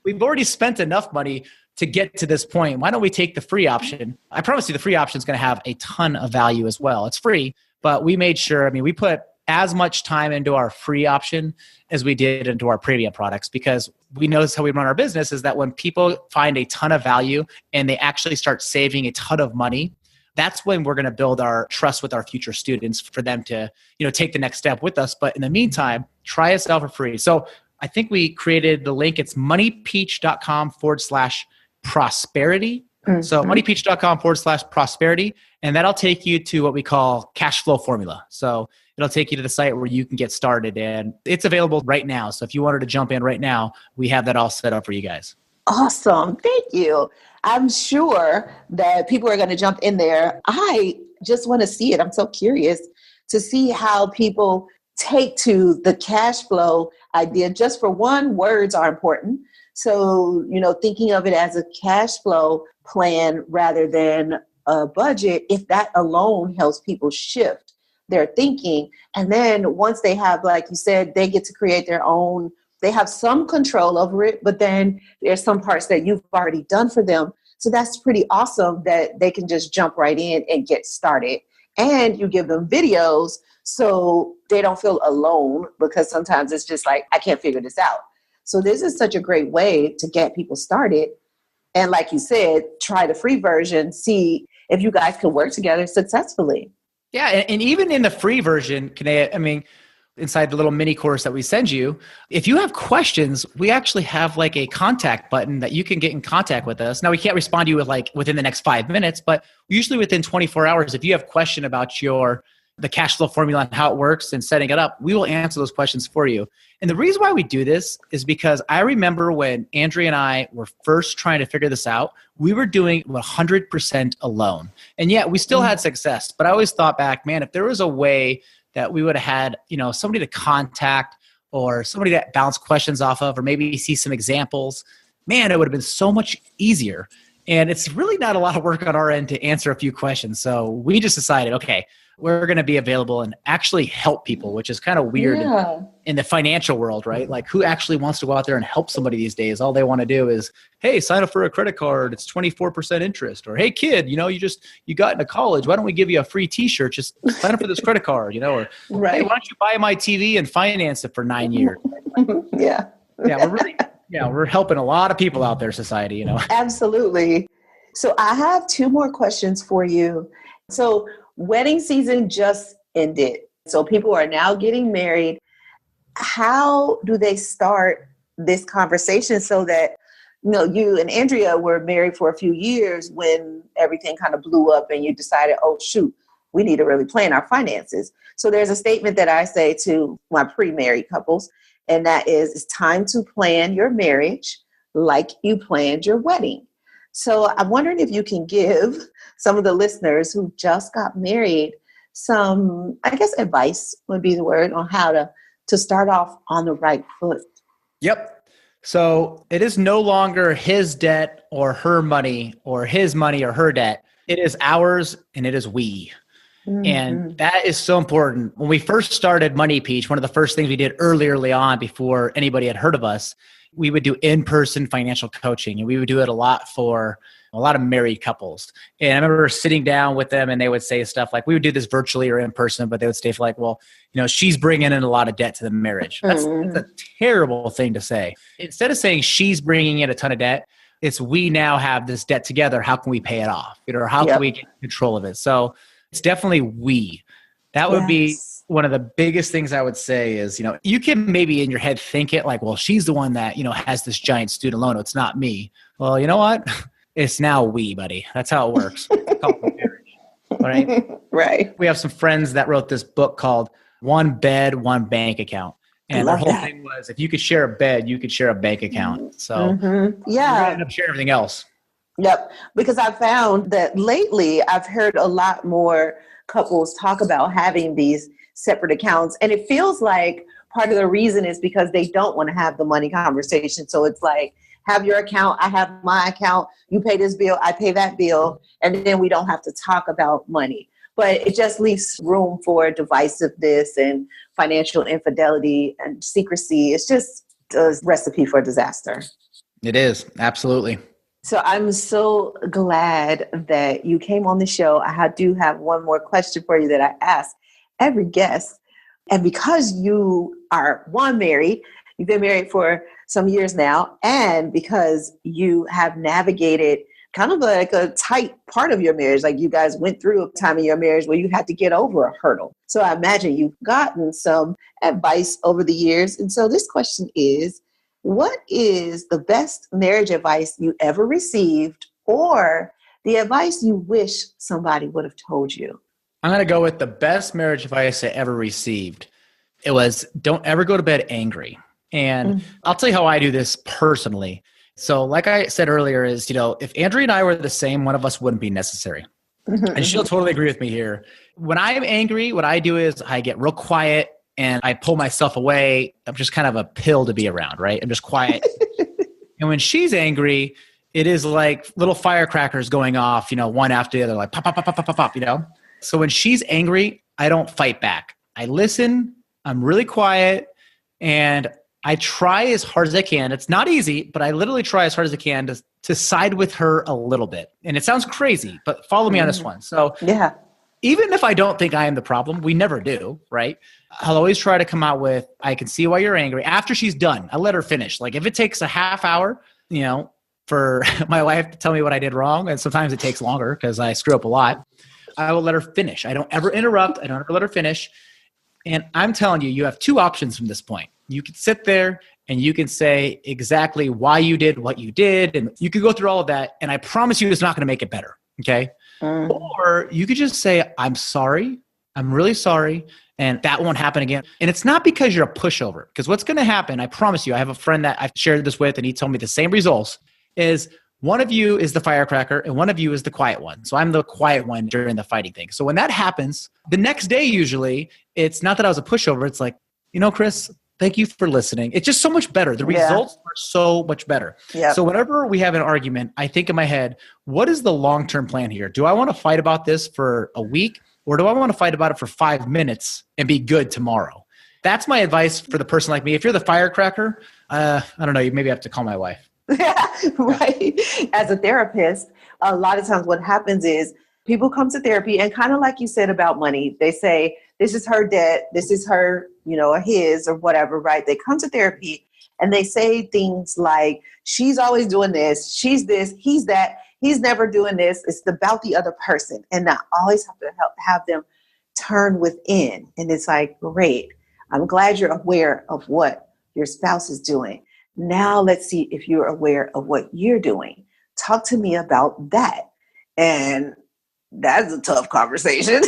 we've already spent enough money to get to this point. Why don't we take the free option? I promise you the free option is going to have a ton of value as well. It's free, but we made sure, we put as much time into our free option as we did into our premium products, because we notice how we run our business is that when people find a ton of value and they actually start saving a ton of money, that's when we're going to build our trust with our future students for them to, take the next step with us. But in the meantime, try us out for free. So I think we created the link. It's moneypeach.com/prosperity. So moneypeach.com/prosperity. And that'll take you to what we call cash flow formula. So it'll take you to the site where you can get started, and it's available right now. So if you wanted to jump in right now, we have that all set up for you guys. Awesome. Thank you. I'm sure that people are going to jump in there. I just want to see it. I'm so curious to see how people take to the cash flow idea. Just for one, words are important. So, thinking of it as a cash flow plan rather than a budget, if that alone helps people shift their thinking. And then once they have, like you said, they get to create their own, they have some control over it, but then there's some parts that you've already done for them. So that's pretty awesome that they can just jump right in and get started. And you give them videos so they don't feel alone, because sometimes it's just like, I can't figure this out. So this is such a great way to get people started. And like you said, try the free version, see if you guys can work together successfully. Yeah. And even in the free version, inside the little mini course that we send you, if you have questions, we actually have like a contact button that you can get in contact with us. Now, we can't respond to you within the next 5 minutes, but usually within 24 hours, if you have a question about the cash flow formula and how it works and setting it up, we will answer those questions for you. And the reason why we do this is because I remember when Andrea and I were first trying to figure this out, we were doing 100% alone. And yet we still had success. But I always thought back, man, if there was a way that we would have had, somebody to contact or somebody that bounce questions off of, or maybe see some examples, man, it would have been so much easier. And it's really not a lot of work on our end to answer a few questions. So we just decided, okay, we're going to be available and actually help people, which is kind of weird in the financial world, right? Like, who actually wants to go out there and help somebody these days? All they want to do is, hey, sign up for a credit card. It's 24% interest. Or, hey, kid, you got into college. Why don't we give you a free t-shirt? Just sign up for this credit card, or, hey, why don't you buy my TV and finance it for 9 years? Yeah. We're helping a lot of people out there, society, Absolutely. So I have 2 more questions for you. So wedding season just ended. So people are now getting married. How do they start this conversation so that, you and Andrea were married for a few years when everything kind of blew up and you decided, oh, shoot, we need to really plan our finances. So there's a statement that I say to my pre-married couples, and that is, it's time to plan your marriage like you planned your wedding. So I'm wondering if you can give some of the listeners who just got married some, I guess, advice would be the word, on how to start off on the right foot. Yep. So it is no longer his debt or her money or his money or her debt. It is ours and it is we. And that is so important. When we first started Money Peach, one of the first things we did early on before anybody had heard of us, we would do in-person financial coaching. And we would do it a lot for a lot of married couples. And I remember sitting down with them and they would say stuff like, we would do this virtually or in person, but they would say like, well, she's bringing in a lot of debt to the marriage. That's a terrible thing to say. Instead of saying she's bringing in a ton of debt, it's we now have this debt together. How can we pay it off? Or how can we get control of it? So it's definitely we. That would be one of the biggest things I would say is, you can maybe in your head think it like, well, she's the one that, has this giant student loan. It's not me. Well, you know what? It's now we, buddy. That's how it works. It's called marriage, right? Right. We have some friends that wrote this book called One Bed, One Bank Account. And their whole thing was, if you could share a bed, you could share a bank account. So you end up sharing everything else. Yep. Because I found that lately I've heard a lot more couples talk about having these separate accounts. And it feels like part of the reason is because they don't want to have the money conversation. So it's like, have your account, I have my account, you pay this bill, I pay that bill, and then we don't have to talk about money. But it just leaves room for divisiveness and financial infidelity and secrecy. It's just a recipe for disaster. It is. Absolutely. So I'm so glad that you came on the show. I do have one more question for you that I ask every guest. And because you are married, you've been married for some years now, and because you have navigated kind of like a tight part of your marriage, like you guys went through a time in your marriage where you had to get over a hurdle. So I imagine you've gotten some advice over the years. And so this question is, what is the best marriage advice you ever received, or the advice you wish somebody would have told you? I'm going to go with the best marriage advice I ever received. It was, don't ever go to bed angry. And I'll tell you how I do this personally. So like I said earlier is, if Andrea and I were the same, one of us wouldn't be necessary. And she'll totally agree with me here. When I'm angry, what I do is I get real quiet and I pull myself away. I'm just kind of a pill to be around, right? I'm just quiet. And when she's angry, it is like little firecrackers going off, one after the other, like pop, pop, pop, pop, pop, pop, pop, So when she's angry, I don't fight back. I listen, I'm really quiet, and I try as hard as I can. It's not easy, but I literally try as hard as I can to side with her a little bit. And it sounds crazy, but follow me on this one. So even if I don't think I am the problem, we never do, right? I'll always try to come out with, I can see why you're angry. After she's done, I let her finish. Like if it takes a half hour, for my wife to tell me what I did wrong, and sometimes it takes longer because I screw up a lot, I will let her finish. I don't ever interrupt. I don't ever let her finish. And I'm telling you, you have two options from this point. You can sit there and you can say exactly why you did what you did. And you can go through all of that. And I promise you it's not going to make it better. Okay. Or you could just say, I'm sorry. I'm really sorry. And that won't happen again. And it's not because you're a pushover. Because what's going to happen, I promise you, I have a friend that I've shared this with and he told me the same results, is one of you is the firecracker and one of you is the quiet one. So I'm the quiet one during the fighting thing. So when that happens, the next day, usually, it's not that I was a pushover. It's like, Chris, thank you for listening. It's just so much better. The results are so much better. Yep. So whenever we have an argument, I think in my head, what is the long-term plan here? Do I want to fight about this for a week, or do I want to fight about it for 5 minutes and be good tomorrow? That's my advice for the person like me. If you're the firecracker, I don't know, you maybe have to call my wife. Right. As a therapist, a lot of times what happens is people come to therapy and kind of like you said about money, they say, this is her debt, this is her, or his or whatever, right? They come to therapy and they say things like, she's always doing this, she's this, he's that, he's never doing this. It's about the other person. And I always have to have them turn within. And it's like, great, I'm glad you're aware of what your spouse is doing. Now let's see if you're aware of what you're doing. Talk to me about that. And that's a tough conversation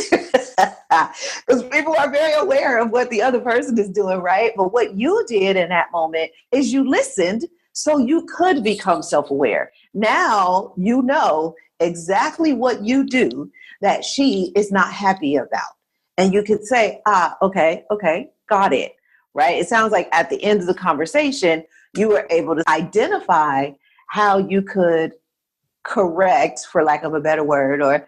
because people are very aware of what the other person is doing, right? But what you did in that moment is you listened so you could become self-aware. Now you know exactly what you do that she is not happy about. And you could say, okay, got it, right? It sounds like at the end of the conversation, you were able to identify how you could correct, for lack of a better word, or,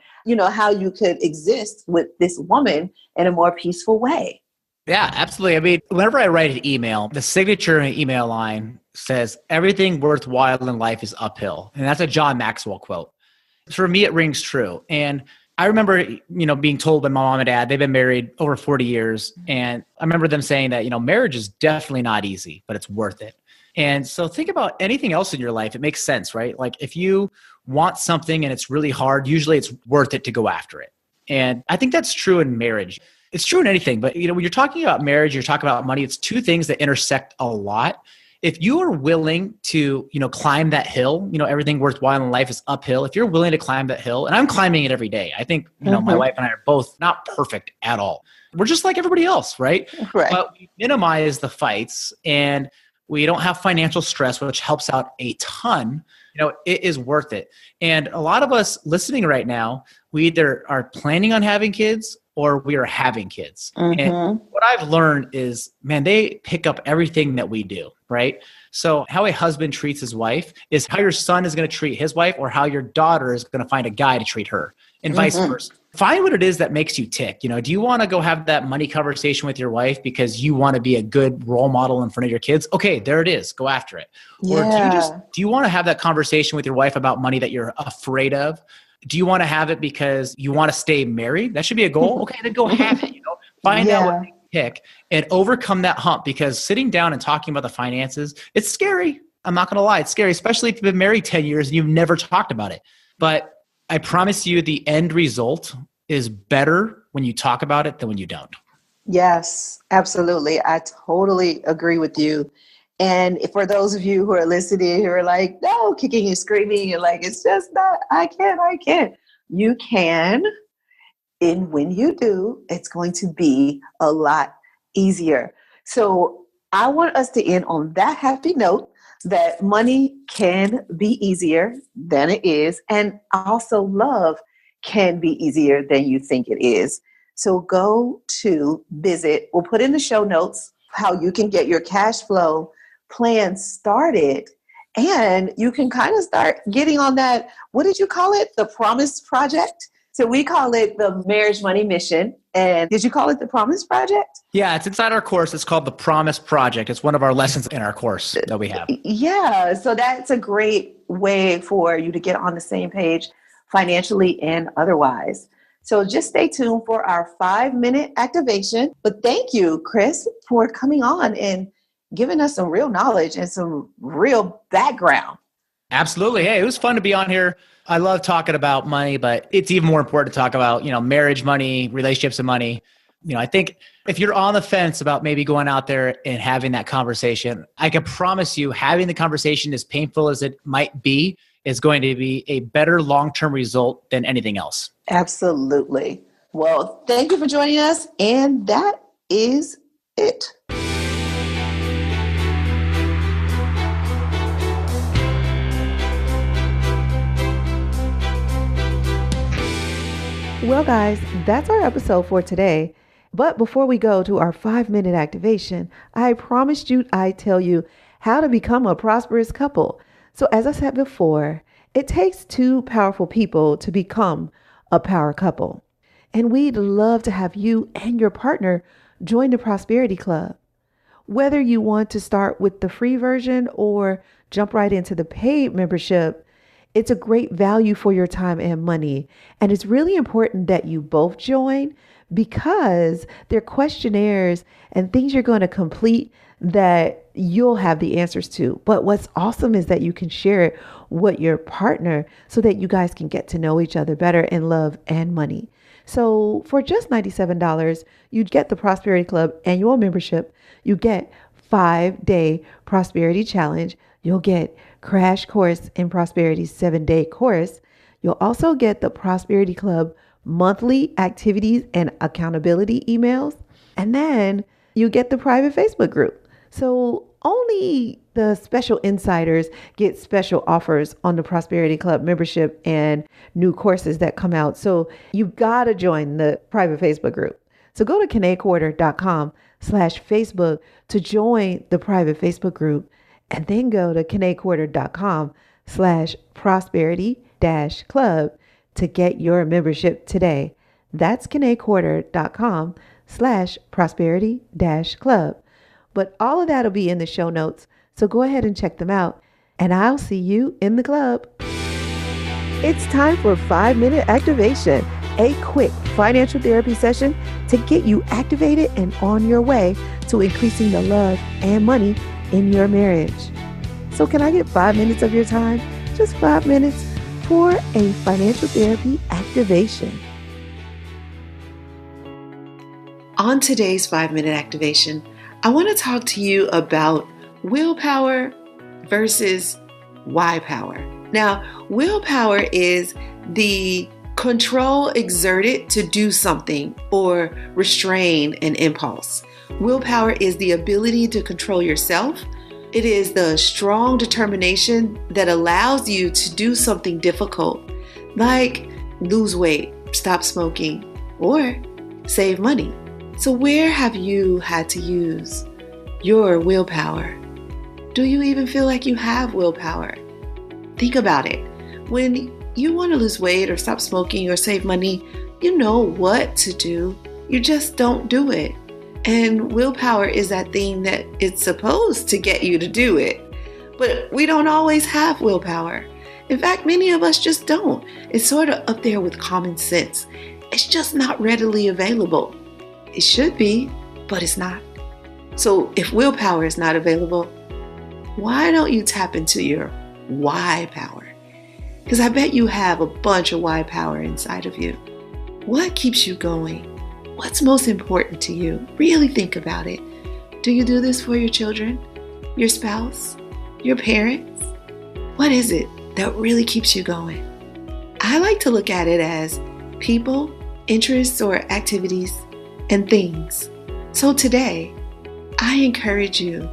how you could exist with this woman in a more peaceful way. Yeah, absolutely. I mean, whenever I write an email, the signature in an email line says, everything worthwhile in life is uphill. And that's a John Maxwell quote. For me, it rings true. And I remember, being told by my mom and dad, they've been married over 40 years. And I remember them saying that, marriage is definitely not easy, but it's worth it. And so think about anything else in your life. It makes sense, right? Like if you want something and it's really hard, usually it's worth it to go after it. And I think that's true in marriage. It's true in anything, but when you're talking about marriage, you're talking about money, it's two things that intersect a lot. If you are willing to, climb that hill, everything worthwhile in life is uphill. If you're willing to climb that hill, and I'm climbing it every day. I think, my wife and I are both not perfect at all. We're just like everybody else, right? Right. But we minimize the fights and we don't have financial stress, which helps out a ton. It is worth it. And a lot of us listening right now, we either are planning on having kids or we are having kids. And what I've learned is, man, they pick up everything that we do, right? So how a husband treats his wife is how your son is going to treat his wife or how your daughter is going to find a guy to treat her and vice versa. Find what it is that makes you tick. Do you want to go have that money conversation with your wife because you want to be a good role model in front of your kids? Okay, there it is. Go after it. Yeah. Or do you want to have that conversation with your wife about money that you're afraid of? Do you want to have it because you want to stay married? That should be a goal. Okay, then go have it. Find out what you pick and overcome that hump, because sitting down and talking about the finances, it's scary. I'm not going to lie. It's scary, especially if you've been married 10 years and you've never talked about it. But I promise you the end result is better when you talk about it than when you don't. Yes, absolutely. I totally agree with you. And for those of you who are listening, who are like, no, kicking and screaming, and like, it's just not, I can't. You can. And when you do, it's going to be a lot easier. So I want us to end on that happy note that money can be easier than it is. And also love can be easier than you think it is. So go to visit, we'll put in the show notes how you can get your cash flow plan started. And you can kind of start getting on that, what did you call it? The Promise Project? So we call it the Marriage Money Mission. And did you call it the Promise Project? Yeah, it's inside our course. It's called the Promise Project. It's one of our lessons in our course that we have. Yeah, so that's a great way for you to get on the same page financially and otherwise. So just stay tuned for our 5-minute activation. But thank you, Chris, for coming on and giving us some real knowledge and some real background. Absolutely. Hey, it was fun to be on here. I love talking about money, but it's even more important to talk about, marriage, money, relationships and money. I think if you're on the fence about maybe going out there and having that conversation, I can promise you having the conversation, as painful as it might be, is going to be a better long-term result than anything else. Absolutely. Well, thank you for joining us. And that is it. Well, guys, that's our episode for today. But before we go to our 5-minute activation, I promised you I'd tell you how to become a prosperous couple. So as I said before, it takes two powerful people to become a power couple. And we'd love to have you and your partner join the Prosperity Club. Whether you want to start with the free version or jump right into the paid membership, it's a great value for your time and money. And it's really important that you both join because they're questionnaires and things you're going to complete that you'll have the answers to. But what's awesome is that you can share it with your partner so that you guys can get to know each other better in love and money. So for just $97, you'd get the Prosperity Club annual membership. You get 5-day prosperity challenge. You'll get Crash Course in Prosperity's 7-day course. You'll also get the Prosperity Club monthly activities and accountability emails. And then you get the private Facebook group. So only the special insiders get special offers on the Prosperity Club membership and new courses that come out. So you've got to join the private Facebook group. So go to KeneQuarter.com/Facebook to join the private Facebook group, and then go to KeneQuarter.com/prosperity-club to get your membership today. That's KeneQuarter.com/prosperity-club. But all of that will be in the show notes. So go ahead and check them out. And I'll see you in the club. It's time for 5-minute activation, a quick financial therapy session to get you activated and on your way to increasing the love and money in your marriage. So can I get 5 minutes of your time? Just 5 minutes for a financial therapy activation. On today's 5-minute activation, I want to talk to you about willpower versus why power. Now, willpower is the control exerted to do something or restrain an impulse. Willpower is the ability to control yourself. It is the strong determination that allows you to do something difficult, like lose weight, stop smoking, or save money. So where have you had to use your willpower? Do you even feel like you have willpower? Think about it. When you want to lose weight or stop smoking or save money, you know what to do. You just don't do it. And willpower is that thing that it's supposed to get you to do it. But we don't always have willpower. In fact, many of us just don't. It's sort of up there with common sense. It's just not readily available. It should be, but it's not. So if willpower is not available, why don't you tap into your why power? Because I bet you have a bunch of why power inside of you. What keeps you going? What's most important to you? Really think about it. Do you do this for your children, your spouse, your parents? What is it that really keeps you going? I like to look at it as people, interests, or activities, and things. So today, I encourage you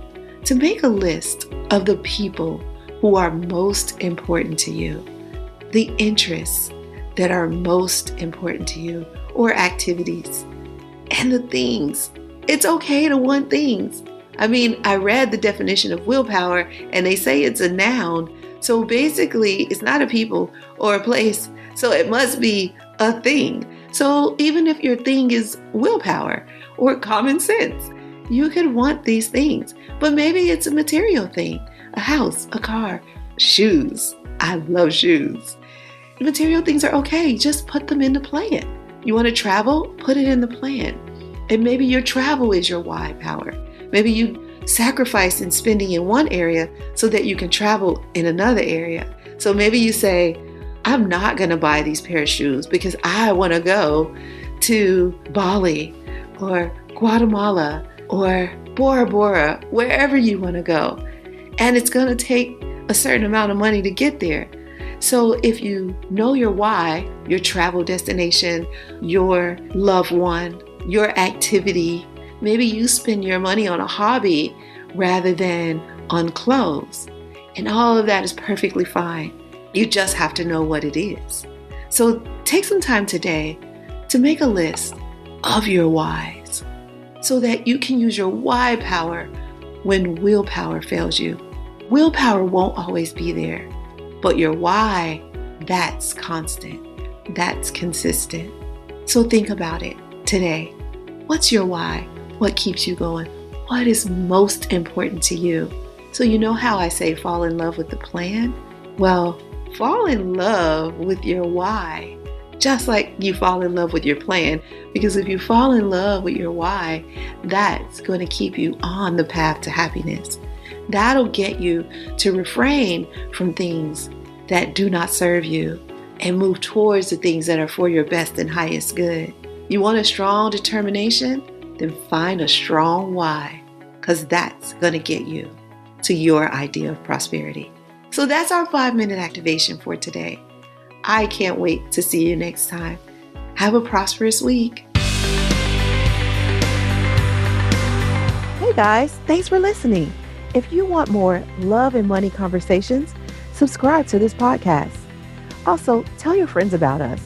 to make a list of the people who are most important to you, the interests that are most important to you, or activities, and the things. It's okay to want things. I mean, I read the definition of willpower and they say it's a noun. So basically, it's not a people or a place. So it must be a thing. So even if your thing is willpower or common sense, you could want these things. But maybe it's a material thing, a house, a car, shoes. I love shoes. Material things are okay. Just put them in the plan. You want to travel? Put it in the plan. And maybe your travel is your why power. Maybe you sacrifice in spending in one area so that you can travel in another area. So maybe you say, I'm not going to buy these pair of shoes because I want to go to Bali or Guatemala or Bora Bora, wherever you want to go. And it's going to take a certain amount of money to get there. So if you know your why, your travel destination, your loved one, your activity, maybe you spend your money on a hobby rather than on clothes. And all of that is perfectly fine. You just have to know what it is. So take some time today to make a list of your whys so that you can use your why power when willpower fails you. Willpower won't always be there, but your why, that's constant, that's consistent. So think about it today. What's your why? What keeps you going? What is most important to you? So you know how I say fall in love with the plan? Well, fall in love with your why, just like you fall in love with your plan. Because if you fall in love with your why, that's going to keep you on the path to happiness. That'll get you to refrain from things that do not serve you and move towards the things that are for your best and highest good. You want a strong determination? Then find a strong why, because that's going to get you to your idea of prosperity. So that's our 5-minute activation for today. I can't wait to see you next time. Have a prosperous week. Hey guys, thanks for listening. If you want more love and money conversations, subscribe to this podcast. Also, tell your friends about us.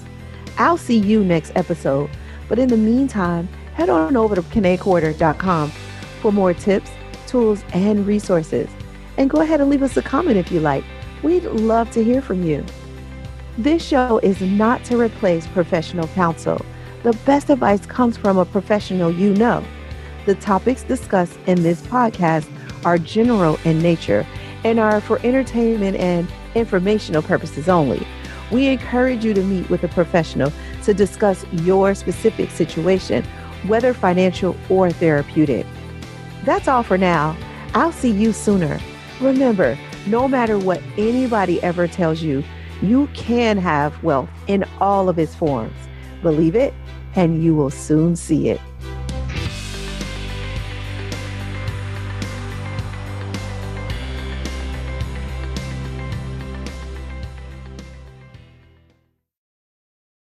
I'll see you next episode. But in the meantime, head on over to KeneCorder.com for more tips, tools, and resources. And go ahead and leave us a comment if you like. We'd love to hear from you. This show is not to replace professional counsel. The best advice comes from a professional you know. The topics discussed in this podcast are general in nature and are for entertainment and informational purposes only. We encourage you to meet with a professional to discuss your specific situation, whether financial or therapeutic. That's all for now. I'll see you sooner. Remember, no matter what anybody ever tells you, you can have wealth in all of its forms. Believe it, and you will soon see it.